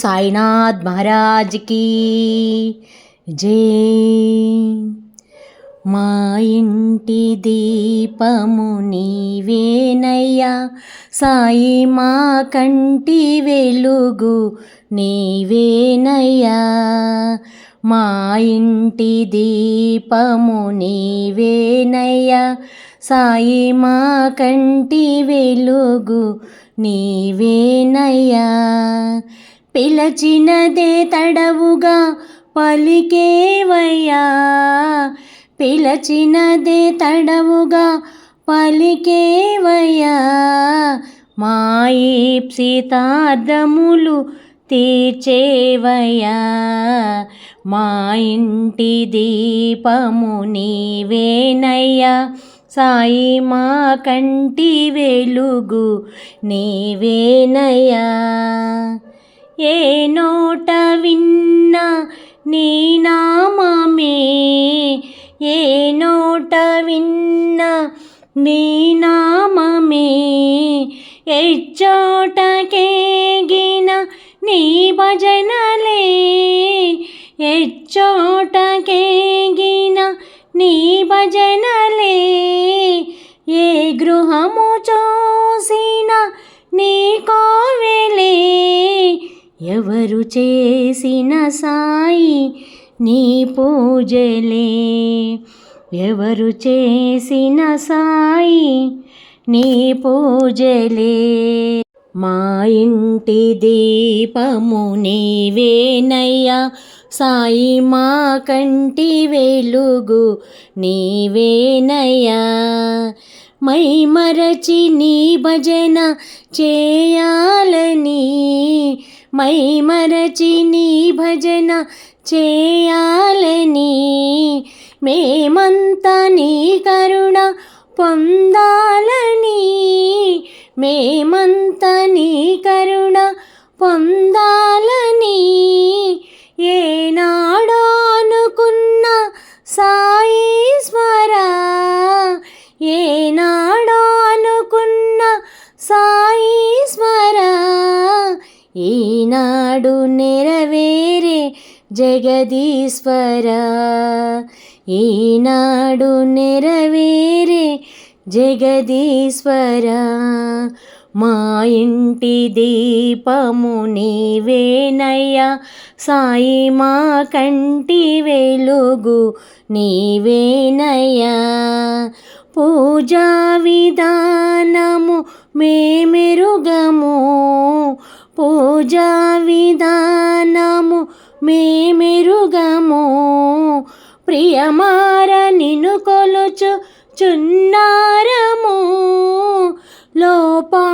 సాయినాథ్ మహారాజ్ की जय। మా ఇంటి దీపము నీవేనయ్యా సాయి, మా కంటి వెలుగు నీవేనయ్యా। మా ఇంటి దీపము నీవేనయ్యా సాయి, మా కంటి వెలుగు నీవేనయ్యా। పిలచినదే తడవుగా పలికేవయ్యా, పిలచినదే తడవుగా పలికేవయ్యా। మా ఈప్సితార్థములు తీర్చేవయ్యా। మా ఇంటి దీపము నీవేనయ్యా సాయి, మా కంటి వెలుగు నీవేనయ్యా। ఏ నోట విన్నా నీ నామమే, ఏ నోట విన్నా నీ నామమే, ఎచ్చోటకేగిన నీ భజనలే, ఎచ్చోటకేగిన నీ భజనలే। ఏ గృహము చూసిన నీ కోవెలే, ఎవరు చేసిన సాయి నీ పూజలే, ఎవరు చేసిన సాయి నీ పూజలే। మా ఇంటి దీపము నీవేనయ్యా సాయి, మా కంటి వెలుగు నీవేనయ్యా। మై మరచి నీ భజన చేయాలని, మై మరచి నీ భజన చేయాలని, మేమంతా నీ కరుణ పొందాలని, మేమంతా నీ కరుణ పొందాలని। ఏనాడో అనుకున్న సాయీశ్వరా, ఏనాడో అనుకున్న సాయీశ్వరా, ఈనాడు నెరవేరే జగదీశ్వరా, ఈనాడు నెరవేరే జగదీశ్వరా। మా ఇంటి దీపము నీవేనయ్యా సాయి, మా కంటి వెలుగు నీవేనయ్యా। పూజా విధానము మేమెరుగము, పూజా విధానము మేమెరుగము, ప్రియమార నిన్ను కొలుచు చున్నారము, లోపా